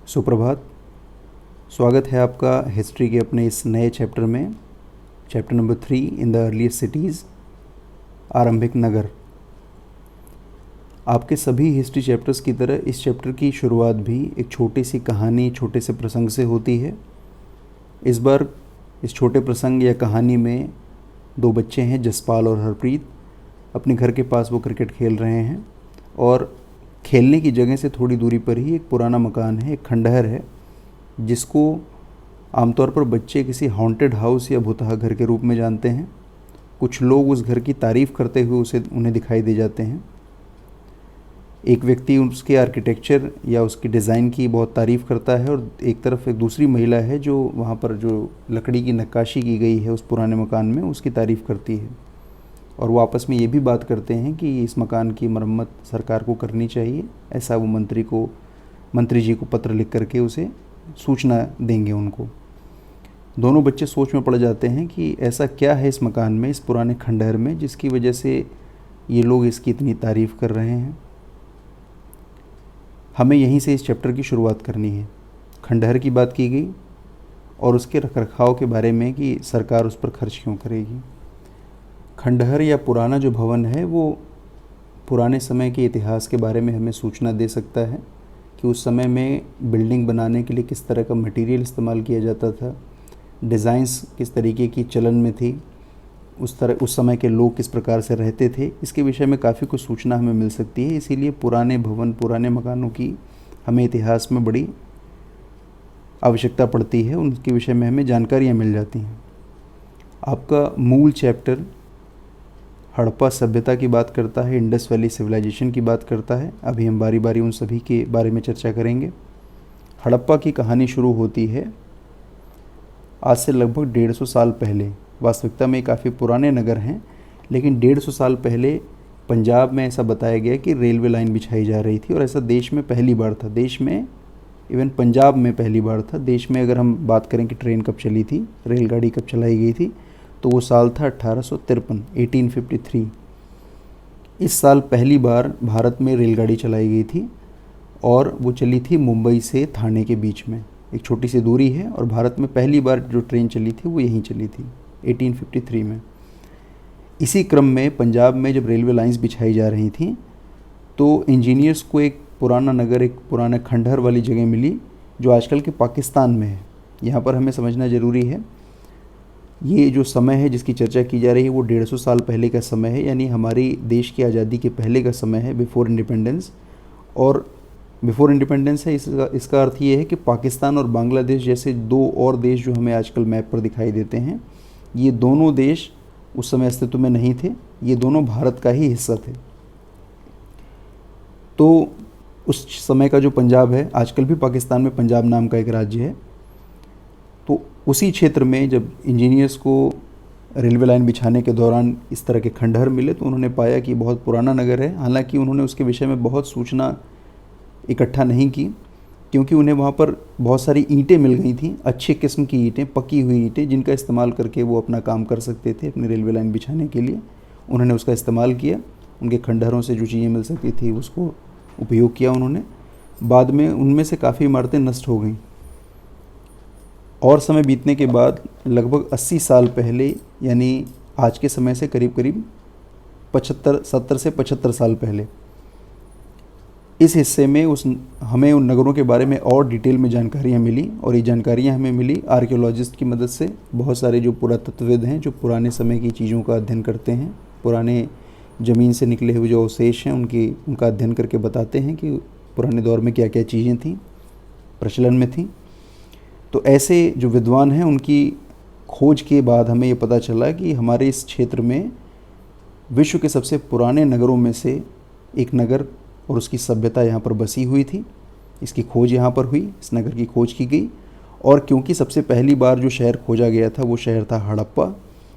सुप्रभात। स्वागत है आपका हिस्ट्री के अपने इस नए चैप्टर में, chapter number 3 in the earliest cities, आरंभिक नगर। आपके सभी हिस्ट्री चैप्टर्स की तरह इस चैप्टर की शुरुआत भी एक छोटी सी कहानी, छोटे से प्रसंग से होती है। इस बार इस छोटे प्रसंग या कहानी में दो बच्चे हैं, जसपाल और हरप्रीत। अपने घर के पास वो क्रिकेट खेल रहे हैं और खेलने की जगह से थोड़ी दूरी पर ही एक पुराना मकान है, एक खंडहर है, जिसको आमतौर पर बच्चे किसी हॉन्टेड हाउस या भूतहा घर के रूप में जानते हैं। कुछ लोग उस घर की तारीफ़ करते हुए उन्हें दिखाई दे जाते हैं। एक व्यक्ति उसके आर्किटेक्चर या उसकी डिज़ाइन की बहुत तारीफ़ करता है और एक तरफ एक दूसरी महिला है जो वहाँ पर जो लकड़ी की नक्काशी की गई है उस पुराने मकान में, उसकी तारीफ़ करती है। और वो आपस में ये भी बात करते हैं कि इस मकान की मरम्मत सरकार को करनी चाहिए। ऐसा वो मंत्री जी को पत्र लिख करके उसे सूचना देंगे उनको। दोनों बच्चे सोच में पड़ जाते हैं कि ऐसा क्या है इस मकान में, इस पुराने खंडहर में, जिसकी वजह से ये लोग इसकी इतनी तारीफ़ कर रहे हैं। हमें यहीं से इस चैप्टर की शुरुआत करनी है। खंडहर की बात की गई और उसके रखरखाव के बारे में कि सरकार उस पर खर्च क्यों करेगी। खंडहर या पुराना जो भवन है वो पुराने समय के इतिहास के बारे में हमें सूचना दे सकता है कि उस समय में बिल्डिंग बनाने के लिए किस तरह का मटेरियल इस्तेमाल किया जाता था, डिज़ाइंस किस तरीके की चलन में थी, उस समय के लोग किस प्रकार से रहते थे। इसके विषय में काफ़ी कुछ सूचना हमें मिल सकती है। इसीलिए पुराने भवन, पुराने मकानों की हमें इतिहास में बड़ी आवश्यकता पड़ती है, उनके विषय में हमें जानकारियाँ मिल जाती हैं। आपका मूल चैप्टर हड़प्पा सभ्यता की बात करता है, इंडस वैली सिविलाइजेशन की बात करता है। अभी हम बारी बारी उन सभी के बारे में चर्चा करेंगे। हड़प्पा की कहानी शुरू होती है आज से लगभग 150 साल पहले। वास्तविकता में काफ़ी पुराने नगर हैं, लेकिन 150 साल पहले पंजाब में ऐसा बताया गया कि रेलवे लाइन बिछाई जा रही थी और ऐसा देश में पहली बार था। देश में, इवन पंजाब में पहली बार था। देश में अगर हम बात करें कि ट्रेन कब चली थी, रेलगाड़ी कब चलाई गई थी, तो वो साल था 1853, 1853। इस साल पहली बार भारत में रेलगाड़ी चलाई गई थी और वो चली थी मुंबई से थाने के बीच में। एक छोटी सी दूरी है और भारत में पहली बार जो ट्रेन चली थी वो यहीं चली थी 1853 में। इसी क्रम में पंजाब में जब रेलवे लाइंस बिछाई जा रही थी तो इंजीनियर्स को एक पुराना नगर, एक पुराना खंडहर वाली जगह मिली जो आजकल के पाकिस्तान में है। यहाँ पर हमें समझना ज़रूरी है, ये जो समय है जिसकी चर्चा की जा रही है वो 150 साल पहले का समय है, यानी हमारी देश की आज़ादी के पहले का समय है, बिफोर इंडिपेंडेंस। और बिफोर इंडिपेंडेंस है, इसका अर्थ ये है कि पाकिस्तान और बांग्लादेश जैसे दो और देश जो हमें आजकल मैप पर दिखाई देते हैं, ये दोनों देश उस समय अस्तित्व में नहीं थे। ये दोनों भारत का ही हिस्सा थे। तो उस समय का जो पंजाब है, आजकल भी पाकिस्तान में पंजाब नाम का एक राज्य है, तो उसी क्षेत्र में जब इंजीनियर्स को रेलवे लाइन बिछाने के दौरान इस तरह के खंडहर मिले तो उन्होंने पाया कि बहुत पुराना नगर है। हालांकि उन्होंने उसके विषय में बहुत सूचना इकट्ठा नहीं की, क्योंकि उन्हें वहाँ पर बहुत सारी ईंटें मिल गई थी, अच्छे किस्म की ईंटें, पकी हुई ईंटें, जिनका इस्तेमाल करके वो अपना काम कर सकते थे अपनी रेलवे लाइन बिछाने के लिए। उन्होंने उसका इस्तेमाल किया, उनके खंडहरों से जो चीज़ें मिल सकती थी उसको उपयोग किया उन्होंने। बाद में उनमें से काफ़ी इमारतें नष्ट हो गईं और समय बीतने के बाद लगभग 80 साल पहले, यानी आज के समय से करीब करीब 70 से 75 साल पहले, इस हिस्से में हमें उन नगरों के बारे में और डिटेल में जानकारियाँ मिली। और ये जानकारियाँ हमें मिली आर्कियोलॉजिस्ट की मदद से। बहुत सारे जो पुरातत्वविद हैं जो पुराने समय की चीज़ों का अध्ययन करते हैं, पुराने ज़मीन से निकले हुए जो अवशेष हैं उनका अध्ययन करके बताते हैं कि पुराने दौर में क्या क्या चीज़ें थीं, प्रचलन में थीं। तो ऐसे जो विद्वान हैं उनकी खोज के बाद हमें ये पता चला कि हमारे इस क्षेत्र में विश्व के सबसे पुराने नगरों में से एक नगर और उसकी सभ्यता यहाँ पर बसी हुई थी। इसकी खोज यहाँ पर हुई, इस नगर की खोज की गई। और क्योंकि सबसे पहली बार जो शहर खोजा गया था वो शहर था हड़प्पा,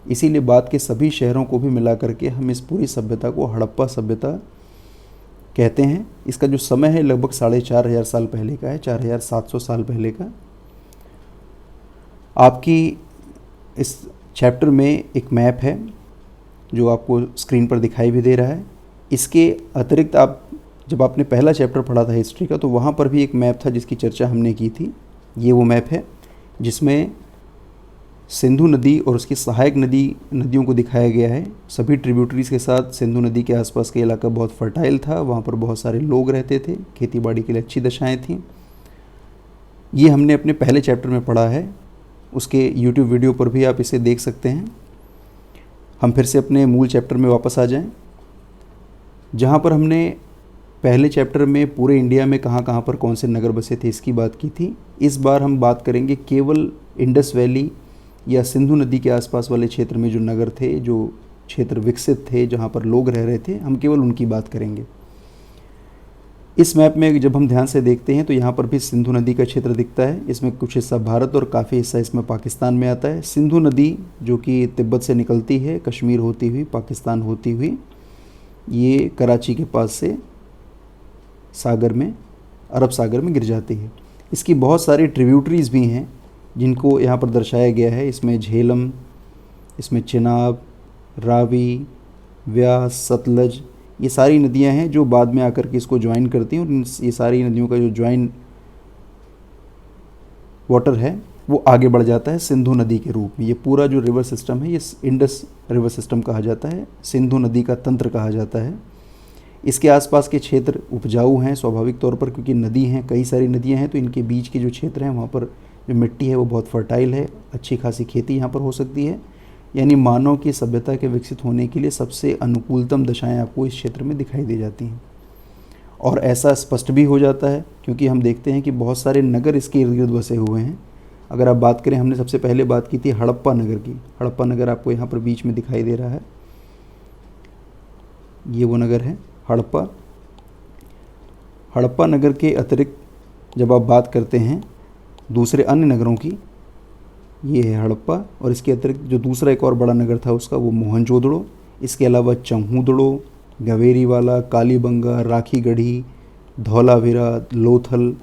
इसीलिए बाद के सभी शहरों को भी मिला करके हम इस पूरी सभ्यता को हड़प्पा सभ्यता कहते हैं। इसका जो समय है लगभग 4500 साल पहले का है, 4700 साल पहले का। आपकी इस चैप्टर में एक मैप है जो आपको स्क्रीन पर दिखाई भी दे रहा है। इसके अतिरिक्त आप जब आपने पहला चैप्टर पढ़ा था हिस्ट्री का, तो वहाँ पर भी एक मैप था जिसकी चर्चा हमने की थी। ये वो मैप है जिसमें सिंधु नदी और उसकी सहायक नदियों को दिखाया गया है, सभी ट्रिब्यूटरीज के साथ। सिंधु नदी के आसपास का इलाका बहुत फर्टाइल था, वहाँ पर बहुत सारे लोग रहते थे, खेती बाड़ी के लिए अच्छी दशाएँ थीं। ये हमने अपने पहले चैप्टर में पढ़ा है, उसके यूट्यूब वीडियो पर भी आप इसे देख सकते हैं। हम फिर से अपने मूल चैप्टर में वापस आ जाएं, जहाँ पर हमने पहले चैप्टर में पूरे इंडिया में कहाँ कहाँ पर कौन से नगर बसे थे इसकी बात की थी। इस बार हम बात करेंगे केवल इंडस वैली या सिंधु नदी के आसपास वाले क्षेत्र में जो नगर थे, जो क्षेत्र विकसित थे, जहाँ पर लोग रह रहे थे, हम केवल उनकी बात करेंगे। इस मैप में जब हम ध्यान से देखते हैं तो यहाँ पर भी सिंधु नदी का क्षेत्र दिखता है। इसमें कुछ हिस्सा भारत और काफ़ी हिस्सा इसमें पाकिस्तान में आता है। सिंधु नदी जो कि तिब्बत से निकलती है, कश्मीर होती हुई, पाकिस्तान होती हुई, ये कराची के पास से सागर में, अरब सागर में गिर जाती है। इसकी बहुत सारी ट्रिब्यूटरीज भी हैं जिनको यहाँ पर दर्शाया गया है। इसमें झेलम, इसमें चिनाब, रावी, व्यास, सतलज, ये सारी नदियाँ हैं जो बाद में आकर के इसको ज्वाइन करती हैं। और ये सारी नदियों का जो ज्वाइन वाटर है वो आगे बढ़ जाता है सिंधु नदी के रूप में। ये पूरा जो रिवर सिस्टम है ये इंडस रिवर सिस्टम कहा जाता है, सिंधु नदी का तंत्र कहा जाता है। इसके आसपास के क्षेत्र उपजाऊ हैं स्वाभाविक तौर पर, क्योंकि नदी हैं, कई सारी नदियाँ हैं, तो इनके बीच के जो क्षेत्र हैं वहाँ पर जो मिट्टी है वो बहुत फर्टाइल है, अच्छी खासी खेती यहाँ पर हो सकती है। यानी मानव की सभ्यता के विकसित होने के लिए सबसे अनुकूलतम दशाएं आपको इस क्षेत्र में दिखाई दे जाती हैं। और ऐसा स्पष्ट भी हो जाता है क्योंकि हम देखते हैं कि बहुत सारे नगर इसके इर्द गिर्द बसे हुए हैं। अगर आप बात करें, हमने सबसे पहले बात की थी हड़प्पा नगर की। हड़प्पा नगर आपको यहाँ पर बीच में दिखाई दे रहा है, ये वो नगर है हड़प्पा। हड़प्पा नगर के अतिरिक्त जब आप बात करते हैं दूसरे अन्य नगरों की, ये है हड़प्पा, और इसके अतिरिक्त जो दूसरा एक और बड़ा नगर था उसका वो मोहनजोदड़ो। इसके अलावा चम्हूदड़ो, गवेरीवाला, कालीबंगा, राखीगढ़ी, धौलावीरा, लोथल,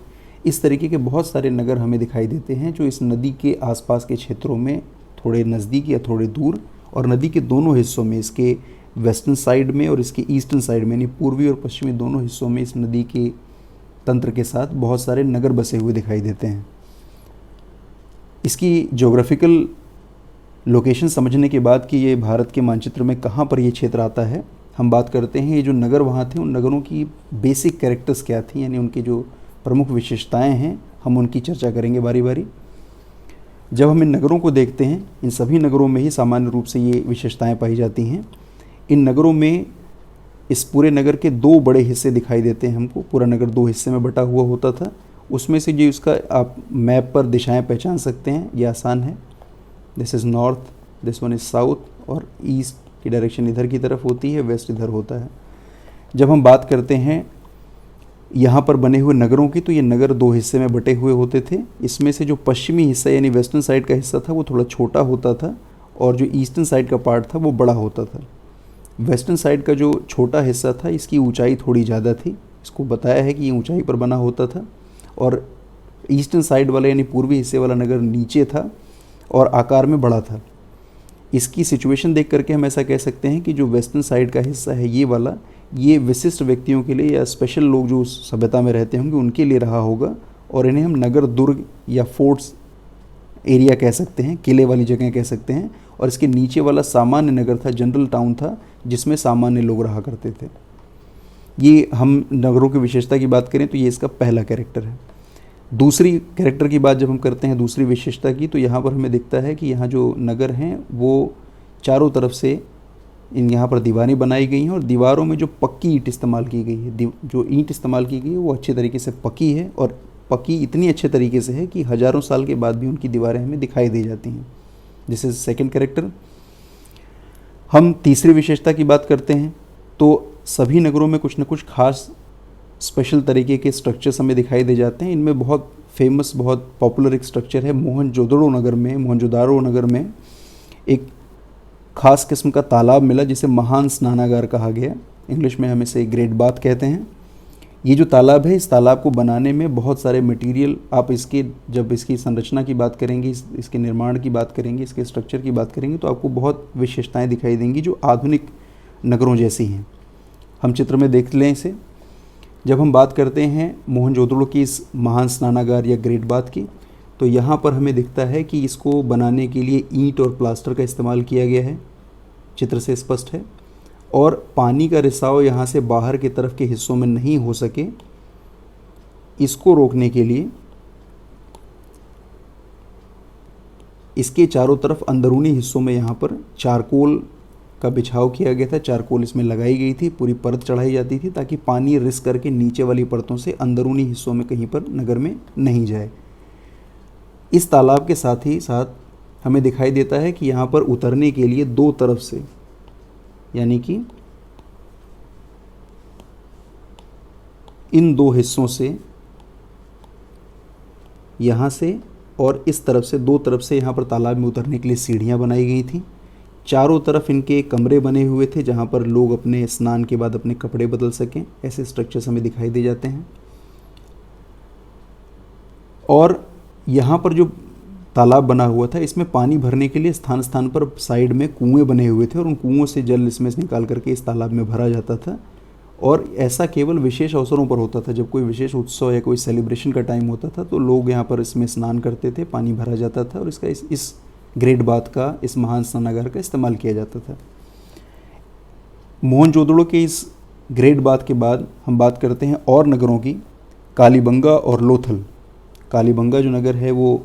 इस तरीके के बहुत सारे नगर हमें दिखाई देते हैं जो इस नदी के आसपास के क्षेत्रों में थोड़े नज़दीक या थोड़े दूर, और नदी के दोनों हिस्सों में, इसके वेस्टर्न साइड में और इसके ईस्टर्न साइड में, यानी पूर्वी और पश्चिमी दोनों हिस्सों में इस नदी के तंत्र के साथ बहुत सारे नगर बसे हुए दिखाई देते हैं। इसकी ज्योग्राफिकल लोकेशन समझने के बाद कि ये भारत के मानचित्र में कहाँ पर ये क्षेत्र आता है, हम बात करते हैं ये जो नगर वहाँ थे उन नगरों की बेसिक कैरेक्टर्स क्या थी, यानी उनकी जो प्रमुख विशेषताएं हैं, हम उनकी चर्चा करेंगे बारी बारी। जब हम इन नगरों को देखते हैं, इन सभी नगरों में ही सामान्य रूप से ये विशेषताएं पाई जाती हैं। इन नगरों में, इस पूरे नगर के दो बड़े हिस्से दिखाई देते हैं हमको। पूरा नगर दो हिस्से में बटा हुआ होता था। उसमें से जो इसका आप मैप पर दिशाएं पहचान सकते हैं, ये आसान है। This is north, this one is south, और ईस्ट की डायरेक्शन इधर की तरफ होती है, वेस्ट इधर होता है। जब हम बात करते हैं यहाँ पर बने हुए नगरों की, तो ये नगर दो हिस्से में बटे हुए होते थे। इसमें से जो पश्चिमी हिस्सा यानी वेस्टर्न साइड का हिस्सा था वो थोड़ा छोटा होता था, और जो ईस्टर्न साइड का पार्ट था वो बड़ा होता था। वेस्टर्न साइड का जो छोटा हिस्सा था इसकी ऊंचाई थोड़ी ज़्यादा थी, इसको बताया है कि ये ऊंचाई पर बना होता था, और ईस्टर्न साइड वाला यानी पूर्वी हिस्से वाला नगर नीचे था और आकार में बड़ा था। इसकी सिचुएशन देख करके हम ऐसा कह सकते हैं कि जो वेस्टर्न साइड का हिस्सा है ये वाला, ये विशिष्ट व्यक्तियों के लिए या स्पेशल लोग जो उस सभ्यता में रहते होंगे उनके लिए रहा होगा, और इन्हें हम नगर दुर्ग या फोर्ट्स एरिया कह सकते हैं, किले वाली जगह कह सकते हैं। और इसके नीचे वाला सामान्य नगर था, जनरल टाउन था, जिसमें सामान्य लोग रहा करते थे। ये हम नगरों की विशेषता की बात करें तो ये इसका पहला कैरेक्टर है। दूसरी कैरेक्टर की बात जब हम करते हैं, दूसरी विशेषता की, तो यहाँ पर हमें दिखता है कि यहाँ जो नगर हैं वो चारों तरफ से यहाँ पर दीवारें बनाई गई हैं, और दीवारों में जो पक्की ईंट इस्तेमाल की गई है, जो ईंट इस्तेमाल की गई है वो अच्छे तरीके से पकी है, और पकी इतनी अच्छे तरीके से है कि हज़ारों साल के बाद भी उनकी दीवारें हमें दिखाई दे जाती हैं। This is second character. हम तीसरी विशेषता की बात करते हैं तो सभी नगरों में कुछ न कुछ खास स्पेशल तरीके के स्ट्रक्चर्स हमें दिखाई दे जाते हैं। इनमें बहुत फेमस, बहुत पॉपुलर एक स्ट्रक्चर है मोहनजोदड़ो नगर में। मोहनजोदारो नगर में एक ख़ास किस्म का तालाब मिला जिसे महान स्नानागार कहा गया, इंग्लिश में हम इसे ग्रेट बाथ कहते हैं। ये जो तालाब है, इस तालाब को बनाने में बहुत सारे मटेरियल, आप इसके जब इसकी संरचना की बात करेंगे, इसके निर्माण की बात करेंगे, इसके स्ट्रक्चर की बात करेंगे, तो आपको बहुत विशेषताएं दिखाई देंगी जो आधुनिक नगरों जैसी हैं। हम चित्र में देख लें इसे। जब हम बात करते हैं मोहनजोदड़ो की इस महान स्नानागार या ग्रेट बाथ की, तो यहाँ पर हमें दिखता है कि इसको बनाने के लिए ईंट और प्लास्टर का इस्तेमाल किया गया है, चित्र से स्पष्ट है। और पानी का रिसाव यहाँ से बाहर की तरफ के हिस्सों में नहीं हो सके, इसको रोकने के लिए इसके चारों तरफ अंदरूनी हिस्सों में यहाँ पर चारकोल का बिछाव किया गया था। चारकोल इसमें लगाई गई थी, पूरी परत चढ़ाई जाती थी ताकि पानी रिस करके नीचे वाली परतों से अंदरूनी हिस्सों में कहीं पर नगर में नहीं जाए। इस तालाब के साथ ही साथ हमें दिखाई देता है कि यहाँ पर उतरने के लिए दो तरफ से, यानी कि इन दो हिस्सों से, यहाँ से और इस तरफ से, दो तरफ से यहाँ पर तालाब में उतरने के लिए सीढ़ियाँ बनाई गई थी। चारों तरफ इनके कमरे बने हुए थे जहाँ पर लोग अपने स्नान के बाद अपने कपड़े बदल सकें। ऐसे स्ट्रक्चर्स हमें दिखाई दे जाते हैं। और यहाँ पर जो तालाब बना हुआ था, इसमें पानी भरने के लिए स्थान स्थान पर साइड में कुएं बने हुए थे और उन कुओं से जल इसमें से निकाल करके इस तालाब में भरा जाता था। और ऐसा केवल विशेष अवसरों पर होता था, जब कोई विशेष उत्सव या कोई सेलिब्रेशन का टाइम होता था तो लोग यहाँ पर इसमें स्नान करते थे, पानी भरा जाता था और इसका इस ग्रेट बाथ का, इस महान स्नानागार का इस्तेमाल किया जाता था। मोहनजोदड़ो के इस ग्रेट बाथ के बाद हम बात करते हैं और नगरों की, कालीबंगा और लोथल। कालीबंगा जो नगर है वो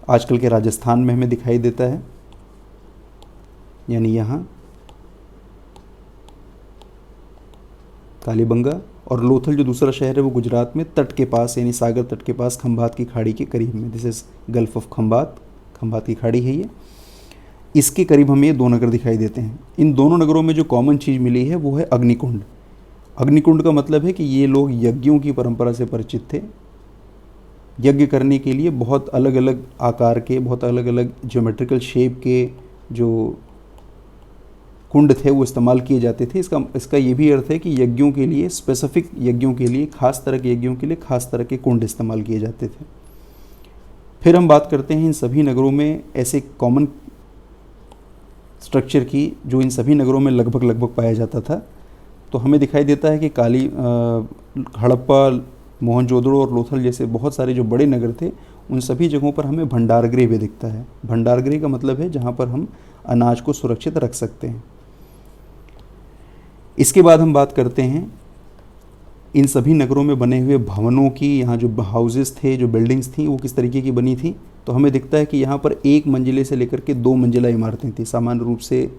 आजकल के राजस्थान में हमें दिखाई देता है, यानी यहाँ कालीबंगा। और लोथल जो दूसरा शहर है वो गुजरात में तट के पास, यानी सागर तट के पास खंभात की खाड़ी के करीब में, this is gulf of Khambhat, Khambhat की खाड़ी है ये। इसके करीब हमें ये दो नगर दिखाई देते हैं। इन दोनों नगरों में जो कॉमन चीज़ मिली है वो है अग्निकुंड। अग्निकुंड का मतलब है कि ये लोग यज्ञों की परंपरा से परिचित थे। यज्ञ करने के लिए बहुत अलग अलग आकार के, बहुत अलग अलग ज्योमेट्रिकल शेप के जो कुंड थे वो इस्तेमाल किए जाते थे। इसका ये भी अर्थ है कि यज्ञों के लिए, स्पेसिफिक यज्ञों के लिए, खास तरह के यज्ञों के लिए खास तरह के कुंड इस्तेमाल किए जाते थे। फिर हम बात करते हैं इन सभी नगरों में ऐसे कॉमन स्ट्रक्चर की जो इन सभी नगरों में लगभग लगभग पाया जाता था। तो हमें दिखाई देता है कि हड़प्पा, मोहनजोदड़ो और लोथल जैसे बहुत सारे जो बड़े नगर थे, उन सभी जगहों पर हमें भंडारगृह भी दिखता है। भंडारगृह का मतलब है जहाँ पर हम अनाज को सुरक्षित रख सकते हैं। इसके बाद हम बात करते हैं इन सभी नगरों में बने हुए भवनों की। यहाँ जो हाउसेस थे, जो बिल्डिंग्स थी, वो किस तरीके की बनी थी। तो हमें दिखता है कि यहाँ पर एक मंजिले से लेकर के दो मंजिला इमारतें थी। सामान्य रूप से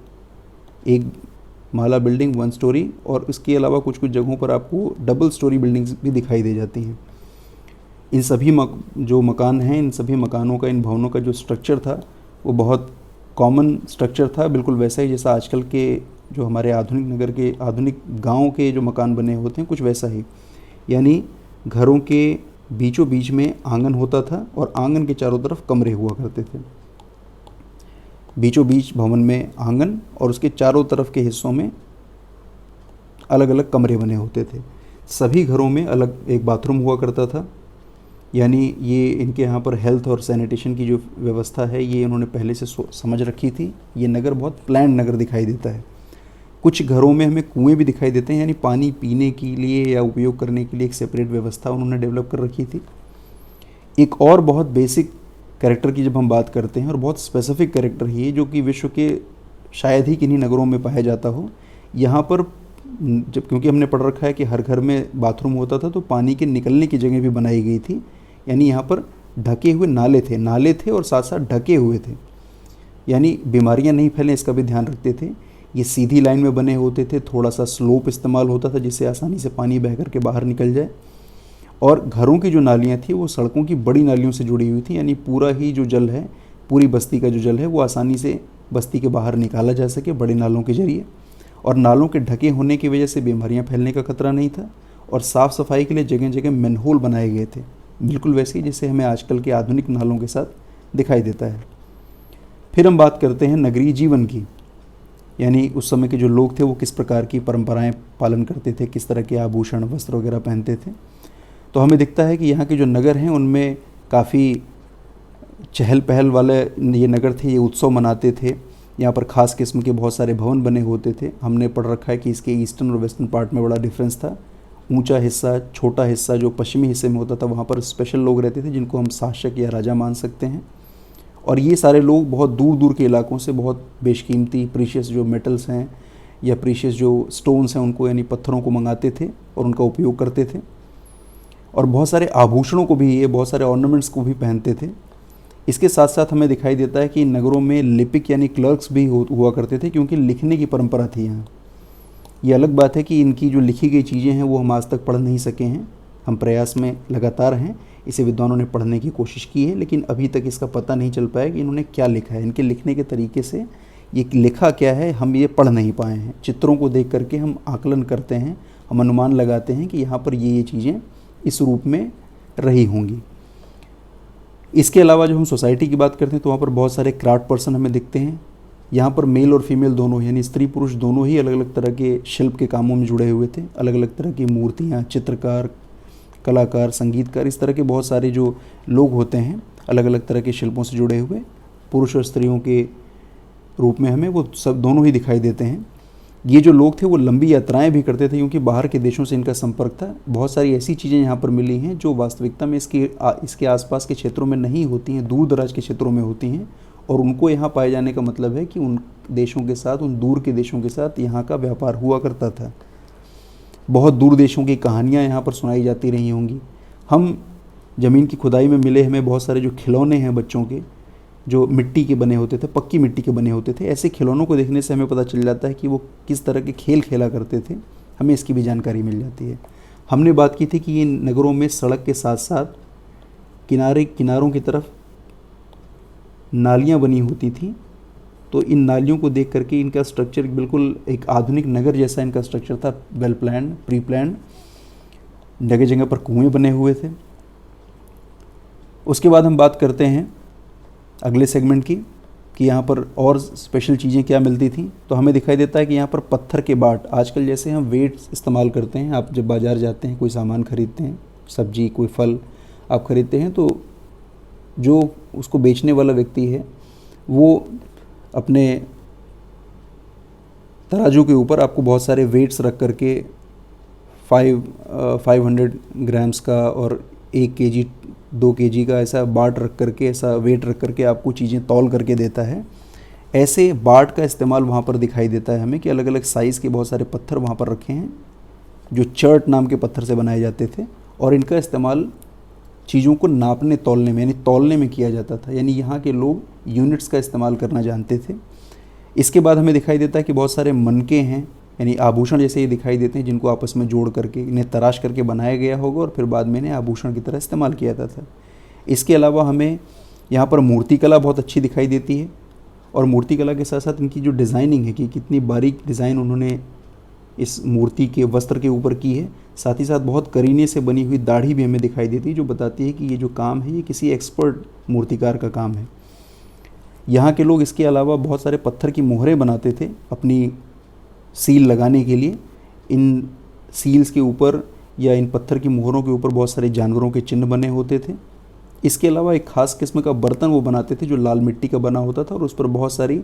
एक माला बिल्डिंग, 1 स्टोरी, और इसके अलावा कुछ कुछ जगहों पर आपको डबल स्टोरी बिल्डिंग्स भी दिखाई दे जाती हैं। इन सभी जो मकान हैं, इन सभी मकानों का, इन भवनों का जो स्ट्रक्चर था वो बहुत कॉमन स्ट्रक्चर था, बिल्कुल वैसा ही जैसा आजकल के जो हमारे आधुनिक नगर के, आधुनिक गाँव के जो मकान बने होते हैं, कुछ वैसा ही। यानी घरों के बीचों बीच में आंगन होता था और आंगन के चारों तरफ कमरे हुआ करते थे। बीचों बीच भवन में आंगन और उसके चारों तरफ के हिस्सों में अलग अलग कमरे बने होते थे। सभी घरों में अलग एक बाथरूम हुआ करता था। यानी ये इनके यहाँ पर हेल्थ और सैनिटेशन की जो व्यवस्था है ये इन्होंने पहले से समझ रखी थी। ये नगर बहुत प्लान्ड नगर दिखाई देता है। कुछ घरों में हमें कुएं भी दिखाई देते हैं, यानी पानी पीने के लिए या उपयोग करने के लिए एक सेपरेट व्यवस्था उन्होंने डेवलप कर रखी थी। एक और बहुत बेसिक कैरेक्टर की जब हम बात करते हैं, और बहुत स्पेसिफिक कैरेक्टर ही है जो कि विश्व के शायद ही किन्हीं नगरों में पाया जाता हो। यहाँ पर जब, क्योंकि हमने पढ़ रखा है कि हर घर में बाथरूम होता था, तो पानी के निकलने की जगह भी बनाई गई थी। यानी यहाँ पर ढके हुए नाले थे और साथ साथ ढके हुए थे, यानी बीमारियाँ नहीं फैलें इसका भी ध्यान रखते थे। ये सीधी लाइन में बने होते थे, थोड़ा सा स्लोप इस्तेमाल होता था जिससे आसानी से पानी बह कर के बाहर निकल जाए। और घरों की जो नालियाँ थी वो सड़कों की बड़ी नालियों से जुड़ी हुई थी, यानी पूरा ही जो जल है, पूरी बस्ती का जो जल है वो आसानी से बस्ती के बाहर निकाला जा सके बड़े नालों के जरिए। और नालों के ढके होने की वजह से बीमारियाँ फैलने का खतरा नहीं था। और साफ़ सफाई के लिए जगह जगह मैनहोल बनाए गए थे, बिल्कुल वैसे ही जैसे हमें आजकल के आधुनिक नालों के साथ दिखाई देता है। फिर हम बात करते हैं नगरीय जीवन की, यानी उस समय के जो लोग थे वो किस प्रकार की परंपराएं पालन करते थे, किस तरह के आभूषण, वस्त्र वगैरह पहनते थे। तो हमें दिखता है कि यहाँ के जो नगर हैं उनमें काफ़ी चहल पहल वाले ये नगर थे। ये उत्सव मनाते थे, यहाँ पर ख़ास किस्म के बहुत सारे भवन बने होते थे। हमने पढ़ रखा है कि इसके ईस्टर्न और वेस्टर्न पार्ट में बड़ा डिफरेंस था। ऊंचा हिस्सा, छोटा हिस्सा जो पश्चिमी हिस्से में होता था, वहाँ पर स्पेशल लोग रहते थे जिनको हम शासक या राजा मान सकते हैं। और ये सारे लोग बहुत दूर दूर के इलाकों से बहुत बेशकीमती प्रीशियस जो मेटल्स हैं या प्रीशियस जो स्टोन्स हैं उनको, यानी पत्थरों को मंगाते थे और उनका उपयोग करते थे। और बहुत सारे आभूषणों को भी, ये बहुत सारे ऑर्नामेंट्स को भी पहनते थे। इसके साथ साथ हमें दिखाई देता है कि नगरों में लिपिक यानी क्लर्क्स भी हुआ करते थे, क्योंकि लिखने की परंपरा थी यहाँ। ये अलग बात है कि इनकी जो लिखी गई चीज़ें हैं वो हम आज तक पढ़ नहीं सके हैं। हम प्रयास में लगातार हैं, इसे विद्वानों ने पढ़ने की कोशिश की है, लेकिन अभी तक इसका पता नहीं चल पाया कि इन्होंने क्या लिखा है। इनके लिखने के तरीके से ये लिखा क्या है हम ये पढ़ नहीं पाए हैं। चित्रों को देख करके हम आकलन करते हैं, हम अनुमान लगाते हैं कि यहाँ पर ये चीज़ें इस रूप में रही होंगी। इसके अलावा जब हम सोसाइटी की बात करते हैं तो वहाँ पर बहुत सारे क्राफ्ट पर्सन हमें दिखते हैं। यहाँ पर मेल और फीमेल दोनों, यानी स्त्री पुरुष दोनों ही अलग अलग तरह के शिल्प के कामों में जुड़े हुए थे। अलग अलग तरह की मूर्तियाँ, चित्रकार, कलाकार, संगीतकार, इस तरह के बहुत सारे जो लोग होते हैं अलग अलग तरह के शिल्पों से जुड़े हुए, पुरुष और स्त्रियों के रूप में हमें वो सब दोनों ही दिखाई देते हैं। ये जो लोग थे वो लंबी यात्राएं भी करते थे, क्योंकि बाहर के देशों से इनका संपर्क था। बहुत सारी ऐसी चीज़ें यहाँ पर मिली हैं जो वास्तविकता में इसके आसपास के क्षेत्रों में नहीं होती हैं, दूर दराज के क्षेत्रों में होती हैं। और उनको यहाँ पाए जाने का मतलब है कि उन देशों के साथ, उन दूर के देशों के साथ यहाँ का व्यापार हुआ करता था। बहुत दूर देशों की कहानियाँ यहाँ पर सुनाई जाती रही होंगी। हम ज़मीन की खुदाई में मिले हमें बहुत सारे जो खिलौने हैं बच्चों के, जो मिट्टी के बने होते थे, पक्की मिट्टी के बने होते थे, ऐसे खिलौनों को देखने से हमें पता चल जाता है कि वो किस तरह के खेल खेला करते थे। हमें इसकी भी जानकारी मिल जाती है। हमने बात की थी कि इन नगरों में सड़क के साथ साथ किनारों की तरफ नालियाँ बनी होती थी। तो इन नालियों को देख करके इनका स्ट्रक्चर बिल्कुल एक आधुनिक नगर जैसा इनका स्ट्रक्चर था, वेल प्लान, प्री प्लान। जगह जगह पर कुएँ बने हुए थे। उसके बाद हम बात करते हैं अगले सेगमेंट की कि यहाँ पर और स्पेशल चीज़ें क्या मिलती थी। तो हमें दिखाई देता है कि यहाँ पर पत्थर के बाट, आजकल जैसे हम वेट्स इस्तेमाल करते हैं, आप जब बाज़ार जाते हैं कोई सामान खरीदते हैं, सब्जी कोई फल आप खरीदते हैं, तो जो उसको बेचने वाला व्यक्ति है वो अपने तराजू के ऊपर आपको बहुत सारे वेट्स रख करके 500 ग्राम्स का और 1 केजी 2 केजी का ऐसा बाट रख करके, ऐसा वेट रख करके आपको चीज़ें तौल करके देता है। ऐसे बाट का इस्तेमाल वहाँ पर दिखाई देता है हमें कि अलग अलग साइज़ के बहुत सारे पत्थर वहाँ पर रखे हैं जो चर्ट नाम के पत्थर से बनाए जाते थे, और इनका इस्तेमाल चीज़ों को नापने तौलने में, यानी तौलने में किया जाता था। यानी यहाँ के लोग यूनिट्स का इस्तेमाल करना जानते थे। इसके बाद हमें दिखाई देता है कि बहुत सारे मनके हैं, यानी आभूषण जैसे ये दिखाई देते हैं, जिनको आपस में जोड़ करके इन्हें तराश करके बनाया गया होगा और फिर बाद में इन्हें आभूषण की तरह इस्तेमाल किया जाता था। इसके अलावा हमें यहाँ पर मूर्ति कला बहुत अच्छी दिखाई देती है, और मूर्ति कला के साथ साथ इनकी जो डिज़ाइनिंग है कि कितनी बारीक डिज़ाइन उन्होंने इस मूर्ति के वस्त्र के ऊपर की है। साथ ही साथ बहुत करीने से बनी हुई दाढ़ी भी हमें दिखाई देती है, जो बताती है कि ये जो काम है ये किसी एक्सपर्ट मूर्तिकार का काम है। यहाँ के लोग इसके अलावा बहुत सारे पत्थर की मोहरें बनाते थे अपनी सील लगाने के लिए। इन सील्स के ऊपर या इन पत्थर की मोहरों के ऊपर बहुत सारे जानवरों के चिन्ह बने होते थे। इसके अलावा एक ख़ास किस्म का बर्तन वो बनाते थे जो लाल मिट्टी का बना होता था, और उस पर बहुत सारी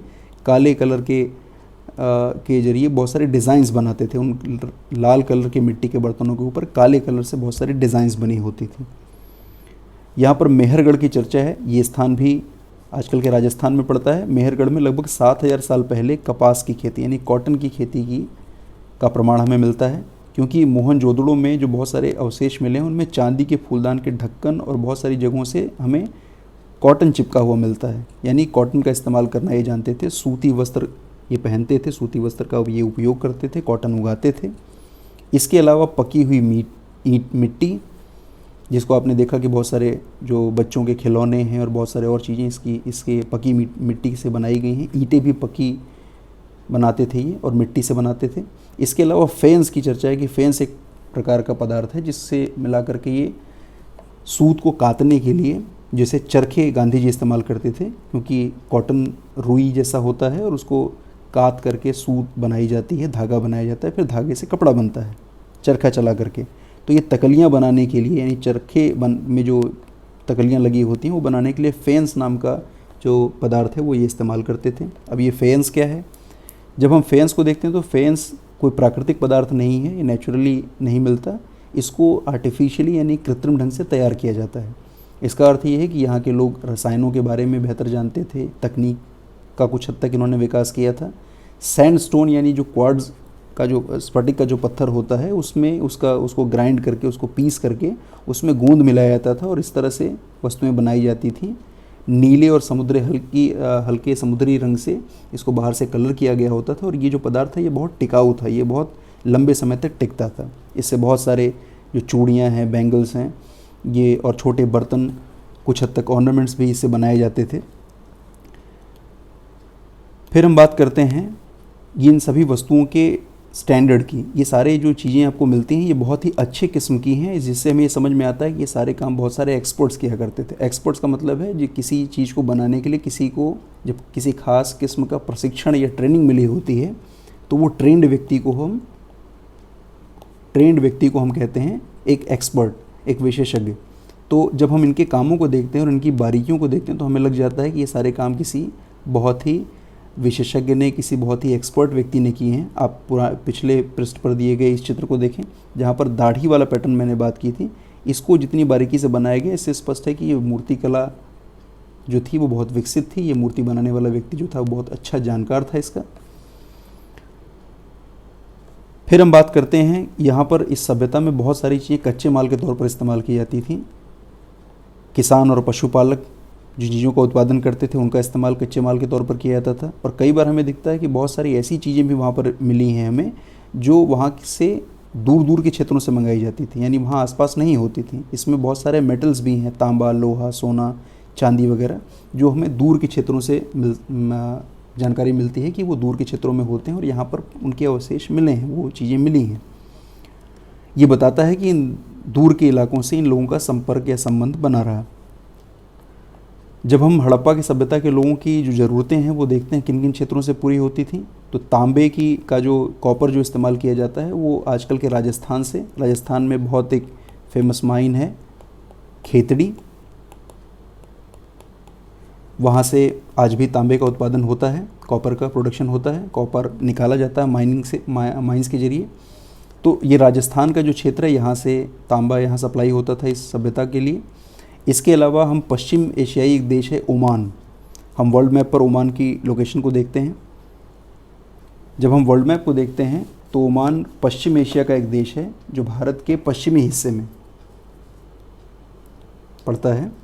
काले कलर के जरिए बहुत सारे डिज़ाइंस बनाते थे। उन लाल कलर के मिट्टी के बर्तनों के ऊपर काले कलर से बहुत सारी डिज़ाइंस बनी होती थी। यहाँ पर मेहरगढ़ की चर्चा है। ये स्थान भी आजकल के राजस्थान में पड़ता है। मेहरगढ़ में लगभग 7000 साल पहले कपास की खेती यानी कॉटन की खेती का प्रमाण हमें मिलता है, क्योंकि मोहनजोदड़ो में जो बहुत सारे अवशेष मिले हैं उनमें चांदी के फूलदान के ढक्कन और बहुत सारी जगहों से हमें कॉटन चिपका हुआ मिलता है। यानी कॉटन का इस्तेमाल करना ये जानते थे। सूती वस्त्र ये पहनते थे, सूती वस्त्र का ये उपयोग करते थे, कॉटन उगाते थे। इसके अलावा पकी हुई मिट्टी, जिसको आपने देखा कि बहुत सारे जो बच्चों के खिलौने हैं और बहुत सारे और चीज़ें इसके पकी मिट्टी से बनाई गई हैं। ईंटें भी पकी बनाते थे ये और मिट्टी से बनाते थे। इसके अलावा फेंस की चर्चा है कि फेंस एक प्रकार का पदार्थ है जिससे मिला करके ये सूत को काटने के लिए, जैसे चरखे गांधी जी इस्तेमाल करते थे, क्योंकि कॉटन रुई जैसा होता है और उसको काट करके सूत बनाई जाती है, धागा बनाया जाता है, फिर धागे से कपड़ा बनता है चरखा चला करके। तो ये तकलियाँ बनाने के लिए, यानी चरखे में जो तकलियाँ लगी होती हैं वो बनाने के लिए फेंस नाम का जो पदार्थ है वो ये इस्तेमाल करते थे। अब ये फेंस क्या है? जब हम फेंस को देखते हैं तो फेंस कोई प्राकृतिक पदार्थ नहीं है, ये नेचुरली नहीं मिलता, इसको आर्टिफिशियली यानी कृत्रिम ढंग से तैयार किया जाता है। इसका अर्थ ये है कि यहाँ के लोग रसायनों के बारे में बेहतर जानते थे, तकनीक का कुछ हद तक इन्होंने विकास किया था। सैंडस्टोन यानी जो क्वार्ट्ज का जो स्फटिक का जो पत्थर होता है उसमें उसको ग्राइंड करके, उसको पीस करके उसमें गोंद मिलाया जाता था और इस तरह से वस्तुएं बनाई जाती थी। नीले और हल्के समुद्री रंग से इसको बाहर से कलर किया गया होता था और ये जो पदार्थ है ये बहुत टिकाऊ था, ये बहुत लंबे समय तक टिकता था। इससे बहुत सारे जो चूड़ियाँ हैं, बैंगल्स हैं, ये और छोटे बर्तन, कुछ हद तक ऑर्नामेंट्स भी इससे बनाए जाते थे। फिर हम बात करते हैं इन सभी वस्तुओं के स्टैंडर्ड की। ये सारे जो चीज़ें आपको मिलती हैं ये बहुत ही अच्छे किस्म की हैं, जिससे हमें ये समझ में आता है कि ये सारे काम बहुत सारे एक्सपर्ट्स किया करते थे। एक्सपर्ट्स का मतलब है जो किसी चीज़ को बनाने के लिए किसी को जब किसी खास किस्म का प्रशिक्षण या ट्रेनिंग मिली होती है तो वो ट्रेंड व्यक्ति को हम कहते हैं एक एक्सपर्ट, एक विशेषज्ञ। तो जब हम इनके कामों को देखते हैं और इनकी बारीकियों को देखते हैं तो हमें लग जाता है कि ये सारे काम किसी बहुत ही विशेषज्ञ ने, किसी बहुत ही एक्सपर्ट व्यक्ति ने किए हैं। आप पिछले पृष्ठ पर दिए गए इस चित्र को देखें, जहाँ पर दाढ़ी वाला पैटर्न मैंने बात की थी, इसको जितनी बारीकी से बनाया गया इससे स्पष्ट है कि ये मूर्ति कला जो थी वो बहुत विकसित थी। ये मूर्ति बनाने वाला व्यक्ति जो था वो बहुत अच्छा जानकार था इसका। फिर हम बात करते हैं, यहाँ पर इस सभ्यता में बहुत सारी चीज़ें कच्चे माल के तौर पर इस्तेमाल की जाती थी। किसान और पशुपालक जिन चीज़ों का उत्पादन करते थे उनका इस्तेमाल कच्चे माल के तौर पर किया जाता था। और कई बार हमें दिखता है कि बहुत सारी ऐसी चीज़ें भी वहाँ पर मिली हैं हमें जो वहाँ से दूर दूर के क्षेत्रों से मंगाई जाती थी, यानी वहाँ आसपास नहीं होती थी। इसमें बहुत सारे मेटल्स भी हैं, तांबा, लोहा, सोना, चांदी वगैरह, जो हमें दूर के क्षेत्रों से जानकारी मिलती है कि वो दूर के क्षेत्रों में होते हैं और यहाँ पर उनके अवशेष मिले हैं, वो चीज़ें मिली हैं। ये बताता है कि इन दूर के इलाकों से इन लोगों का संपर्क या संबंध बना रहा। जब हम हड़प्पा की सभ्यता के लोगों की जो ज़रूरतें हैं वो देखते हैं किन किन क्षेत्रों से पूरी होती थी, तो तांबे का जो कॉपर जो इस्तेमाल किया जाता है वो आजकल के राजस्थान में बहुत एक फेमस माइन है खेतड़ी, वहाँ से आज भी तांबे का उत्पादन होता है, कॉपर का प्रोडक्शन होता है, कॉपर निकाला जाता है माइंस के जरिए। तो ये राजस्थान का जो क्षेत्र है यहाँ से तांबा यहाँ सप्लाई होता था इस सभ्यता के लिए। इसके अलावा हम पश्चिम एशियाई एक देश है ओमान, हम वर्ल्ड मैप पर ओमान की लोकेशन को देखते हैं। जब हम वर्ल्ड मैप को देखते हैं तो ओमान पश्चिम एशिया का एक देश है जो भारत के पश्चिमी हिस्से में पड़ता है।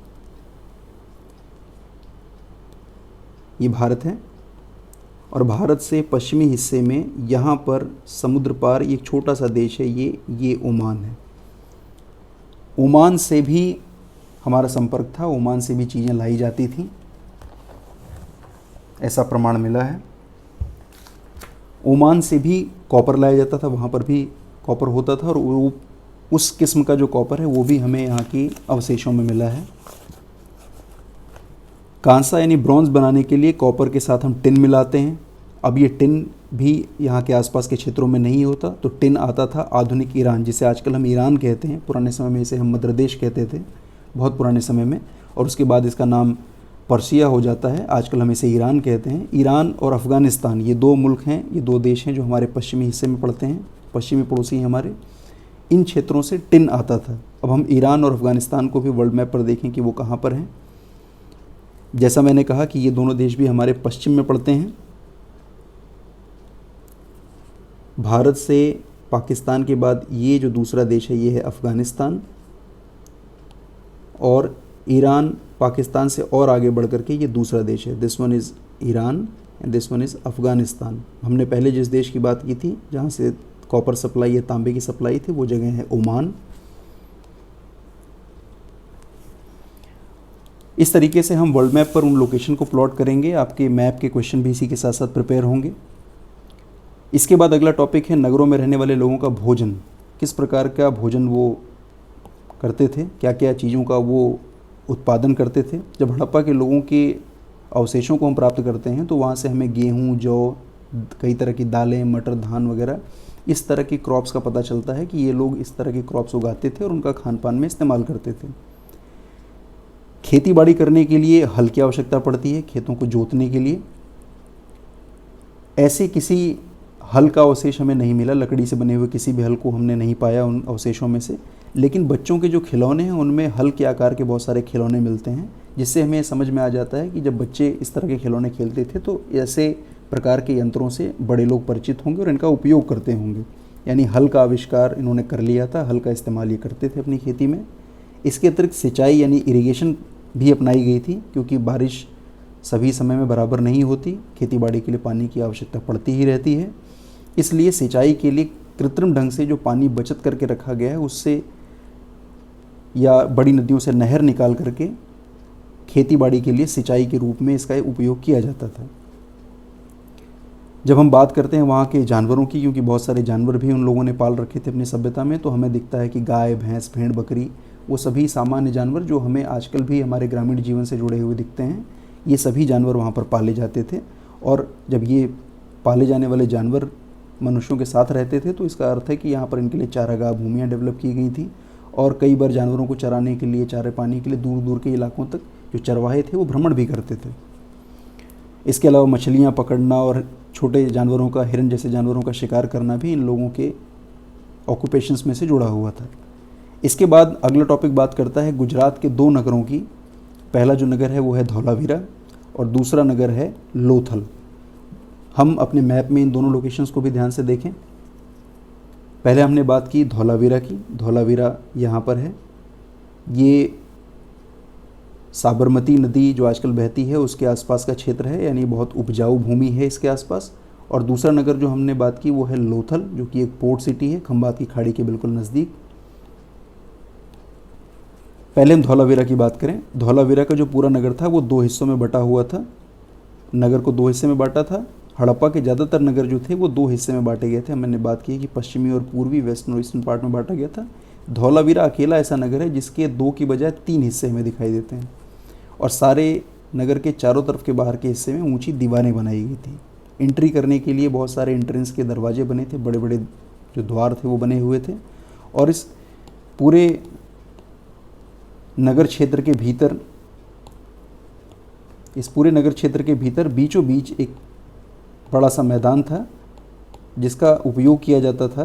ये भारत है और भारत से पश्चिमी हिस्से में यहाँ पर समुद्र पार एक छोटा सा देश है, ये ओमान है। ओमान से भी हमारा संपर्क था, ओमान से भी चीज़ें लाई जाती थी, ऐसा प्रमाण मिला है। ओमान से भी कॉपर लाया जाता था, वहाँ पर भी कॉपर होता था और वो उस किस्म का जो कॉपर है वो भी हमें यहाँ की अवशेषों में मिला है। कांसा यानी ब्रॉन्ज बनाने के लिए कॉपर के साथ हम टिन मिलाते हैं। अब ये टिन भी यहाँ के आसपास के क्षेत्रों में नहीं होता, तो टिन आता था आधुनिक ईरान, जिसे आजकल हम ईरान कहते हैं, पुराने समय में इसे हम मध्य प्रदेश कहते थे, बहुत पुराने समय में, और उसके बाद इसका नाम पर्सिया हो जाता है, आजकल हम इसे ईरान कहते हैं। ईरान और अफ़गानिस्तान ये दो मुल्क हैं, ये दो देश हैं जो हमारे पश्चिमी हिस्से में पड़ते हैं, पश्चिमी पड़ोसी हैं हमारे। इन क्षेत्रों से टिन आता था। अब हम ईरान और अफ़गानिस्तान को भी वर्ल्ड मैप पर देखें कि वो कहाँ पर हैं। जैसा मैंने कहा कि ये दोनों देश भी हमारे पश्चिम में पड़ते हैं। भारत से पाकिस्तान के बाद ये जो दूसरा देश है ये है अफ़गानिस्तान, और ईरान पाकिस्तान से और आगे बढ़ करके ये दूसरा देश है। This one is Iran and this one is Afghanistan. हमने पहले जिस देश की बात की थी जहाँ से कॉपर सप्लाई या तांबे की सप्लाई थी वो जगह है ओमान। इस तरीके से हम वर्ल्ड मैप पर उन लोकेशन को प्लॉट करेंगे। आपके मैप के क्वेश्चन भी इसी के साथ साथ प्रिपेयर होंगे। इसके बाद अगला टॉपिक है नगरों में रहने वाले लोगों का भोजन। किस प्रकार का भोजन वो करते थे, क्या क्या चीज़ों का वो उत्पादन करते थे। जब हड़प्पा के लोगों के अवशेषों को हम प्राप्त करते हैं तो वहाँ से हमें गेहूँ, जौ, कई तरह की दालें, मटर, धान वगैरह इस तरह की क्रॉप्स का पता चलता है कि ये लोग इस तरह की क्रॉप्स उगाते थे और उनका खान पान में इस्तेमाल करते थे। खेती बाड़ी करने के लिए हल की आवश्यकता पड़ती है, खेतों को जोतने के लिए। ऐसे किसी हल का अवशेष हमें नहीं मिला, लकड़ी से बने हुए किसी भी हल को हमने नहीं पाया उन अवशेषों में से। लेकिन बच्चों के जो खिलौने हैं उनमें हल के आकार के बहुत सारे खिलौने मिलते हैं, जिससे हमें समझ में आ जाता है कि जब बच्चे इस तरह के खिलौने खेलते थे तो ऐसे प्रकार के यंत्रों से बड़े लोग परिचित होंगे और इनका उपयोग करते होंगे। यानी हल का आविष्कार इन्होंने कर लिया था, हल का इस्तेमाल ये करते थे अपनी खेती में। इसके अतिरिक्त सिंचाई यानी इरिगेशन भी अपनाई गई थी, क्योंकि बारिश सभी समय में बराबर नहीं होती, खेती बाड़ी के लिए पानी की आवश्यकता पड़ती ही रहती है। इसलिए सिंचाई के लिए कृत्रिम ढंग से जो पानी बचत करके रखा गया है उससे, या बड़ी नदियों से नहर निकाल करके खेती बाड़ी के लिए सिंचाई के रूप में इसका उपयोग किया जाता था। जब हम बात करते हैं वहाँ के जानवरों की, क्योंकि बहुत सारे जानवर भी उन लोगों ने पाल रखे थे अपनी सभ्यता में, तो हमें दिखता है कि गाय, भैंस, भेड़, बकरी, वो सभी सामान्य जानवर जो हमें आजकल भी हमारे ग्रामीण जीवन से जुड़े हुए दिखते हैं, ये सभी जानवर वहाँ पर पाले जाते थे। और जब ये पाले जाने वाले जानवर मनुष्यों के साथ रहते थे तो इसका अर्थ है कि यहाँ पर इनके लिए चारागाह भूमियाँ डेवलप की गई थी, और कई बार जानवरों को चराने के लिए, चारे पानी के लिए दूर दूर के इलाकों तक जो चरवाहे थे वो भ्रमण भी करते थे। इसके अलावा मछलियाँ पकड़ना और छोटे जानवरों का, हिरन जैसे जानवरों का शिकार करना भी इन लोगों के ऑक्यूपेशंस में से जुड़ा हुआ था। इसके बाद अगला टॉपिक बात करता है गुजरात के 2 नगरों की। पहला जो नगर है वो है धौलावीरा और दूसरा नगर है लोथल। हम अपने मैप में इन दोनों लोकेशंस को भी ध्यान से देखें। पहले हमने बात की धौलावीरा की। धौलावीरा यहाँ पर है, ये साबरमती नदी जो आजकल बहती है उसके आसपास का क्षेत्र है, यानी बहुत उपजाऊ भूमि है इसके आसपास। और दूसरा नगर जो हमने बात की वो है लोथल, जो कि एक पोर्ट सिटी है खंबात की खाड़ी के बिल्कुल नज़दीक। पहले हम धौलावीरा की बात करें। धौलावीरा का जो पूरा नगर था वो 2 हिस्सों में बटा हुआ था। नगर को 2 हिस्से में बांटा था। हड़प्पा के ज़्यादातर नगर जो थे वो 2 हिस्से में बांटे गए थे। मैंने बात की कि पश्चिमी और पूर्वी, वेस्टर्न और ईस्टर्न पार्ट में बांटा गया था। धौलावीरा अकेला ऐसा नगर है जिसके 2 की बजाय 3 हिस्से हमें दिखाई देते हैं, और सारे नगर के चारों तरफ के बाहर के हिस्से में ऊंची दीवारें बनाई गई थी। एंट्री करने के लिए बहुत सारे एंट्रेंस के दरवाजे बने थे, बड़े बड़े जो द्वार थे वो बने हुए थे। और इस पूरे नगर क्षेत्र के भीतर बीचों बीच एक बड़ा सा मैदान था, जिसका उपयोग किया जाता था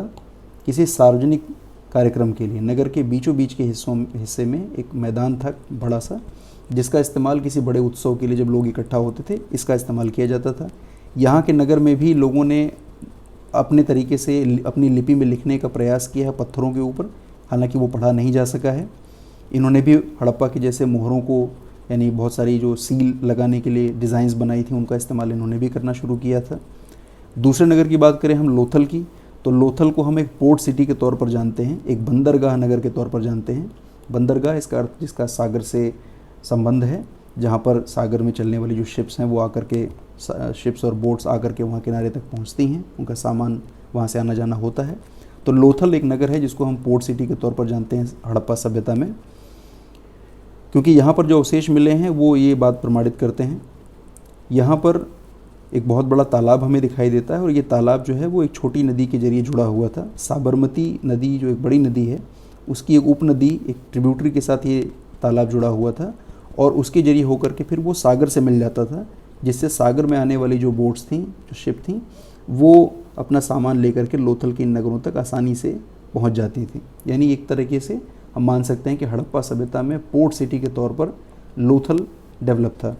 किसी सार्वजनिक कार्यक्रम के लिए। नगर के बीचों बीच के हिस्से में एक मैदान था बड़ा सा, जिसका इस्तेमाल किसी बड़े उत्सव के लिए जब लोग इकट्ठा होते थे इसका इस्तेमाल किया जाता था। यहाँ के नगर में भी लोगों ने अपने तरीके से अपनी लिपि में लिखने का प्रयास किया है पत्थरों के ऊपर, हालांकि वो पढ़ा नहीं जा सका है। इन्होंने भी हड़प्पा के जैसे मोहरों को, यानी बहुत सारी जो सील लगाने के लिए डिज़ाइंस बनाई थी, उनका इस्तेमाल इन्होंने भी करना शुरू किया था। दूसरे नगर की बात करें हम लोथल की, तो लोथल को हम एक पोर्ट सिटी के तौर पर जानते हैं, एक बंदरगाह नगर के तौर पर जानते हैं। बंदरगाह इसका अर्थ जिसका सागर से संबंध है, जहाँ पर सागर में चलने वाली जो शिप्स हैं वो आकर के, शिप्स और बोट्स आकर के वहाँ किनारे तक पहुँचती हैं, उनका सामान वहाँ से आना जाना होता है। तो लोथल एक नगर है जिसको हम पोर्ट सिटी के तौर पर जानते हैं हड़प्पा सभ्यता में, क्योंकि यहाँ पर जो अवशेष मिले हैं वो ये बात प्रमाणित करते हैं। यहाँ पर एक बहुत बड़ा तालाब हमें दिखाई देता है, और ये तालाब जो है वो एक छोटी नदी के जरिए जुड़ा हुआ था। साबरमती नदी जो एक बड़ी नदी है उसकी एक उपनदी, एक ट्रिब्यूटरी के साथ ये तालाब जुड़ा हुआ था, और उसके जरिए होकर के फिर वो सागर से मिल जाता था, जिससे सागर में आने वाली जो बोट्स थीं, जो शिप थीं, वो अपना सामान लेकर के लोथल के इन नगरों तक आसानी से पहुंच जाती थी। यानी एक तरीके से हम मान सकते हैं कि हड़प्पा सभ्यता में पोर्ट सिटी के तौर पर लोथल डेवलप था।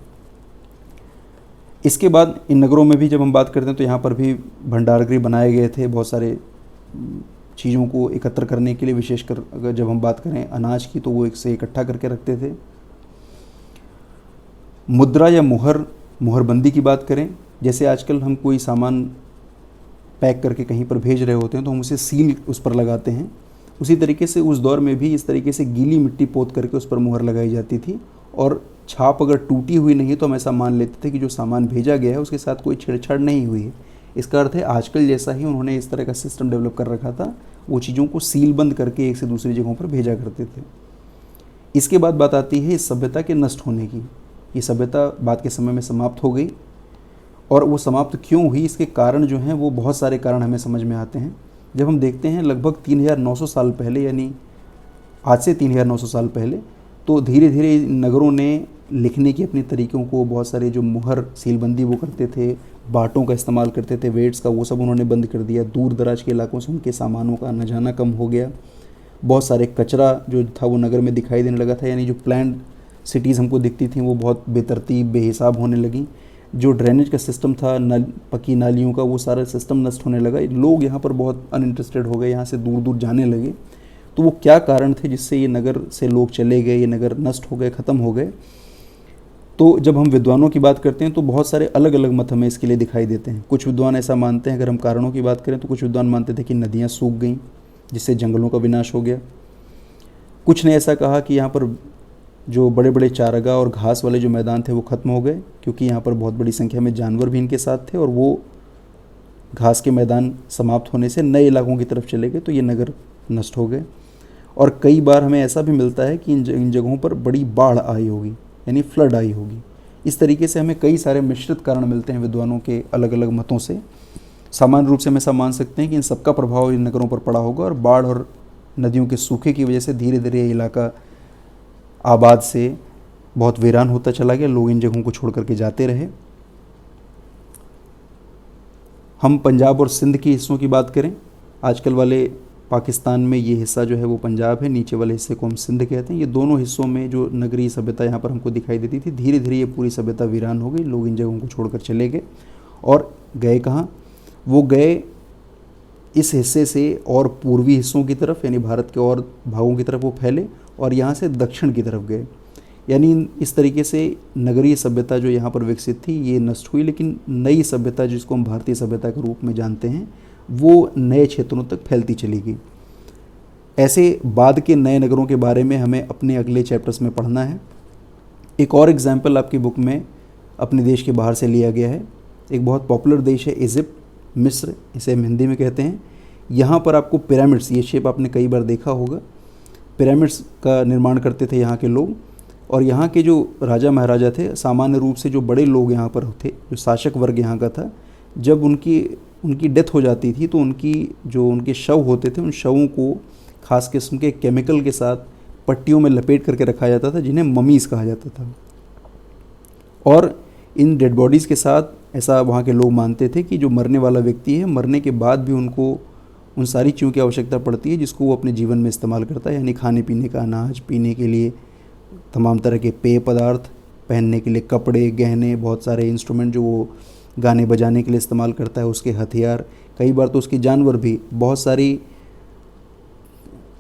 इसके बाद इन नगरों में भी जब हम बात करते हैं तो यहाँ पर भी भंडारगृह बनाए गए थे बहुत सारे चीज़ों को एकत्र करने के लिए। विशेषकर अगर जब हम बात करें अनाज की तो वो एक से इकट्ठा करके रखते थे। मुद्रा या मुहरबंदी की बात करें, जैसे आजकल हम कोई सामान पैक करके कहीं पर भेज रहे होते हैं तो हम उसे सील उस पर लगाते हैं, उसी तरीके से उस दौर में भी इस तरीके से गीली मिट्टी पोत करके उस पर मुहर लगाई जाती थी। और छाप अगर टूटी हुई नहीं तो हम ऐसा मान लेते थे कि जो सामान भेजा गया है उसके साथ कोई छेड़छाड़ नहीं हुई है। इसका अर्थ है आजकल जैसा ही उन्होंने इस तरह का सिस्टम डेवलप कर रखा था, वो चीज़ों को सील बंद करके एक से दूसरी जगहों पर भेजा करते थे। इसके बाद बात आती है इस सभ्यता के नष्ट होने की। ये सभ्यता बाद के समय में समाप्त हो गई, और वो समाप्त क्यों हुई इसके कारण जो हैं वो बहुत सारे कारण हमें समझ में आते हैं। जब हम देखते हैं लगभग 3900 साल पहले, यानी आज से 3900 साल पहले तो धीरे धीरे नगरों ने लिखने की अपने तरीक़ों को, बहुत सारे जो मुहर सीलबंदी वो करते थे, बाटों का इस्तेमाल करते थे, वेट्स का, वो सब उन्होंने बंद कर दिया। दूर दराज के इलाकों से उनके सामानों का आना जाना कम हो गया। बहुत सारे कचरा जो था वो नगर में दिखाई देने लगा था, यानी जो प्लान्ड सिटीज़ हमको दिखती थी वो बहुत बेतरतीब, बेहिसाब होने लगी। जो ड्रेनेज का सिस्टम था, पक्की नालियों का, वो सारा सिस्टम नष्ट होने लगा। लोग यहाँ पर बहुत अनइंटरेस्टेड हो गए, यहाँ से दूर दूर जाने लगे। तो वो क्या कारण थे जिससे ये नगर से लोग चले गए, ये नगर नष्ट हो गए, ख़त्म हो गए? तो जब हम विद्वानों की बात करते हैं तो बहुत सारे अलग अलग मत हमें इसके लिए दिखाई देते हैं। कुछ विद्वान ऐसा मानते हैं, अगर हम कारणों की बात करें तो कुछ विद्वान मानते थे कि नदियाँ सूख गईं जिससे जंगलों का विनाश हो गया। कुछ ने ऐसा कहा कि यहाँ पर जो बड़े बड़े चारागाह और घास वाले जो मैदान थे वो ख़त्म हो गए, क्योंकि यहाँ पर बहुत बड़ी संख्या में जानवर भी इनके साथ थे, और वो घास के मैदान समाप्त होने से नए इलाकों की तरफ चले गए, तो ये नगर नष्ट हो गए। और कई बार हमें ऐसा भी मिलता है कि इन जगहों पर बड़ी बाढ़ आई होगी, यानी फ्लड आई होगी। इस तरीके से हमें कई सारे मिश्रित कारण मिलते हैं विद्वानों के अलग अलग मतों से। सामान्य रूप से हम ऐसा मान सकते हैं कि इन सबका प्रभाव इन नगरों पर पड़ा होगा, और बाढ़ और नदियों के सूखे की वजह से धीरे धीरे ये इलाका आबाद से बहुत वीरान होता चला गया। लोग इन जगहों को छोड़ करके जाते रहे। हम पंजाब और सिंध के हिस्सों की बात करें, आजकल वाले पाकिस्तान में ये हिस्सा जो है वो पंजाब है, नीचे वाले हिस्से को हम सिंध कहते हैं। ये दोनों हिस्सों में जो नगरीय सभ्यता यहाँ पर हमको दिखाई देती थी, धीरे धीरे ये पूरी सभ्यता वीरान हो गई। लोग इन जगहों को छोड़कर चले गए, और गए कहाँ? वो गए इस हिस्से से और पूर्वी हिस्सों की तरफ, यानी भारत के और भागों की तरफ वो फैले, और यहाँ से दक्षिण की तरफ गए। यानी इस तरीके से नगरीय सभ्यता जो यहाँ पर विकसित थी ये नष्ट हुई, लेकिन नई सभ्यता जिसको हम भारतीय सभ्यता के रूप में जानते हैं वो नए क्षेत्रों तक फैलती चली गई। ऐसे बाद के नए नगरों के बारे में हमें अपने अगले चैप्टर्स में पढ़ना है। एक और एग्जाम्पल आपकी बुक में अपने देश के बाहर से लिया गया है। एक बहुत पॉपुलर देश है इजिप्ट, मिस्र, इसे हम हिंदी में कहते हैं। यहाँ पर आपको पिरामिड्स, ये शेप आपने कई बार देखा होगा, पिरामिड्स का निर्माण करते थे यहाँ के लोग। और यहाँ के जो राजा महाराजा थे, सामान्य रूप से जो बड़े लोग यहाँ पर थे, जो शासक वर्ग यहाँ का था, जब उनकी डेथ हो जाती थी तो उनके शव होते थे, उन शवों को खास किस्म के केमिकल के साथ पट्टियों में लपेट करके रखा जाता था, जिन्हें ममीज़ कहा जाता था। और इन डेड बॉडीज़ के साथ ऐसा वहाँ के लोग मानते थे कि जो मरने वाला व्यक्ति है, मरने के बाद भी उनको उन सारी चीज़ों की आवश्यकता पड़ती है जिसको वो अपने जीवन में इस्तेमाल करता है, यानी खाने पीने का अनाज, पीने के लिए तमाम तरह के पेय पदार्थ, पहनने के लिए कपड़े, गहने, बहुत सारे इंस्ट्रूमेंट जो वो गाने बजाने के लिए इस्तेमाल करता है, उसके हथियार, कई बार तो उसके जानवर भी। बहुत सारी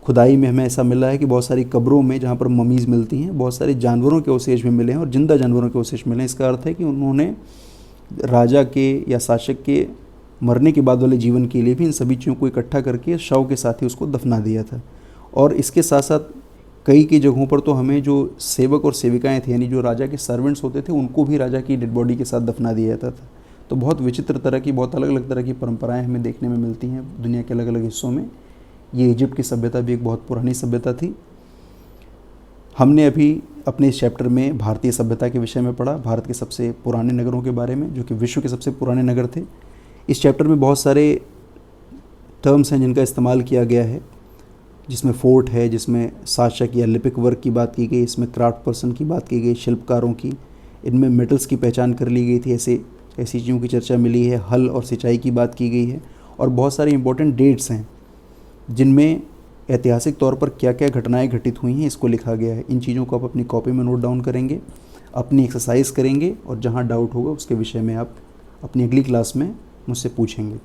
खुदाई में हमें ऐसा मिला है कि बहुत सारी कब्रों में जहाँ पर ममीज़ मिलती हैं, बहुत सारे जानवरों के अवशेष भी मिले हैं, और जिंदा जानवरों के अवशेष मिले हैं। इसका अर्थ है कि उन्होंने राजा के या शासक के मरने के बाद वाले जीवन के लिए भी इन सभी चीज़ों को इकट्ठा करके शव के साथ ही उसको दफना दिया था। और इसके साथ साथ कई जगहों पर तो हमें जो सेवक और सेविकाएं थे, यानी जो राजा के सर्वेंट्स होते थे, उनको भी राजा की डेड बॉडी के साथ दफना दिया जाता था। तो बहुत विचित्र तरह की, बहुत अलग अलग तरह की परंपराएं हमें देखने में मिलती हैं दुनिया के अलग अलग हिस्सों में। ये इजिप्ट की सभ्यता भी एक बहुत पुरानी सभ्यता थी। हमने अभी अपने इस चैप्टर में भारतीय सभ्यता के विषय में पढ़ा, भारत के सबसे पुराने नगरों के बारे में, जो कि विश्व के सबसे पुराने नगर थे। इस चैप्टर में बहुत सारे टर्म्स हैं जिनका इस्तेमाल किया गया है, जिसमें फोर्ट है, जिसमें शासक या लिपिक वर्क की बात की गई, इसमें क्राफ्ट पर्सन की बात की गई, शिल्पकारों की, इनमें मेटल्स की पहचान कर ली गई थी, ऐसी चीज़ों की चर्चा मिली है, हल और सिंचाई की बात की गई है, और बहुत सारी इंपॉर्टेंट डेट्स हैं जिनमें ऐतिहासिक तौर पर क्या क्या घटनाएं घटित हुई हैं, इसको लिखा गया है। इन चीज़ों को आप अपनी कॉपी में नोट डाउन करेंगे, अपनी एक्सरसाइज करेंगे, और जहाँ डाउट होगा उसके विषय में आप अपनी अगली क्लास में मुझसे पूछेंगे।